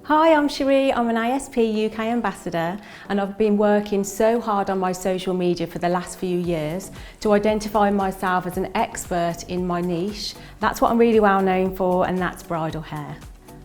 Hi, I'm Cherie. I'm an ASP UK ambassador and I've been working so hard on my social media for the last few years to identify myself as an expert in my niche. That's what I'm really well known for, and that's bridal hair.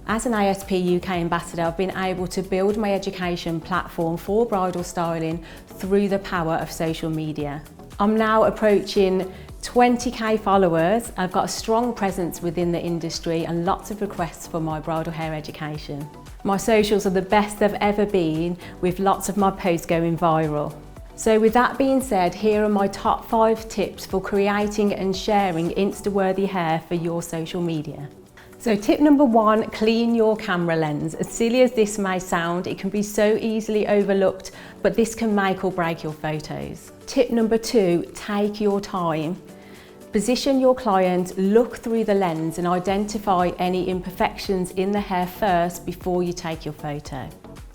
As an ASP UK ambassador, I've been able to build my education platform for bridal styling through the power of social media. I'm now approaching 20k followers. I've got a strong presence within the industry and lots of requests for my bridal hair education. My socials are the best they've ever been, with lots of my posts going viral. So with that being said, here are my top 5 tips for creating and sharing Insta-worthy hair for your social media. So tip number 1, clean your camera lens. As silly as this may sound, it can be so easily overlooked, but this can make or break your photos. Tip number 2, take your time. Position your client, look through the lens and identify any imperfections in the hair first before you take your photo.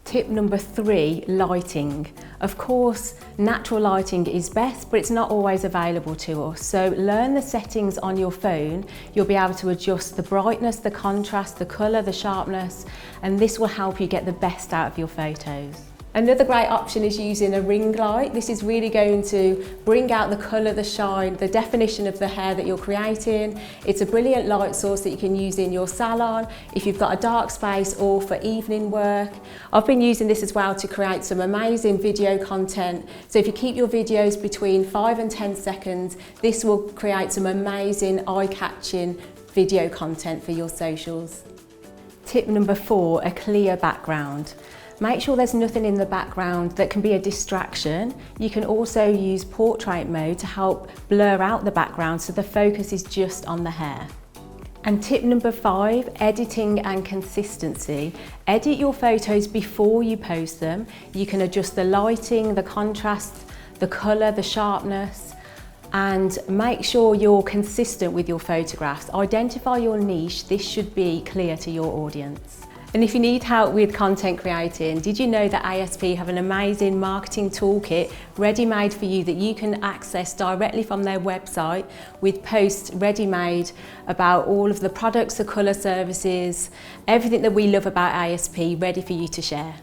Tip number 3, lighting. Of course, natural lighting is best, but it's not always available to us. So learn the settings on your phone. You'll be able to adjust the brightness, the contrast, the colour, the sharpness, and this will help you get the best out of your photos. Another great option is using a ring light. This is really going to bring out the colour, the shine, the definition of the hair that you're creating. It's a brilliant light source that you can use in your salon, if you've got a dark space or for evening work. I've been using this as well to create some amazing video content. So if you keep your videos between 5 and 10 seconds, this will create some amazing eye-catching video content for your socials. Tip number 4, a clear background. Make sure there's nothing in the background that can be a distraction. You can also use portrait mode to help blur out the background so the focus is just on the hair. And tip number 5, editing and consistency. Edit your photos before you post them. You can adjust the lighting, the contrast, the colour, the sharpness, and make sure you're consistent with your photographs. Identify your niche. This should be clear to your audience. And if you need help with content creating, did you know that ASP have an amazing marketing toolkit ready-made for you that you can access directly from their website, with posts ready-made about all of the products, the colour services, everything that we love about ASP ready for you to share.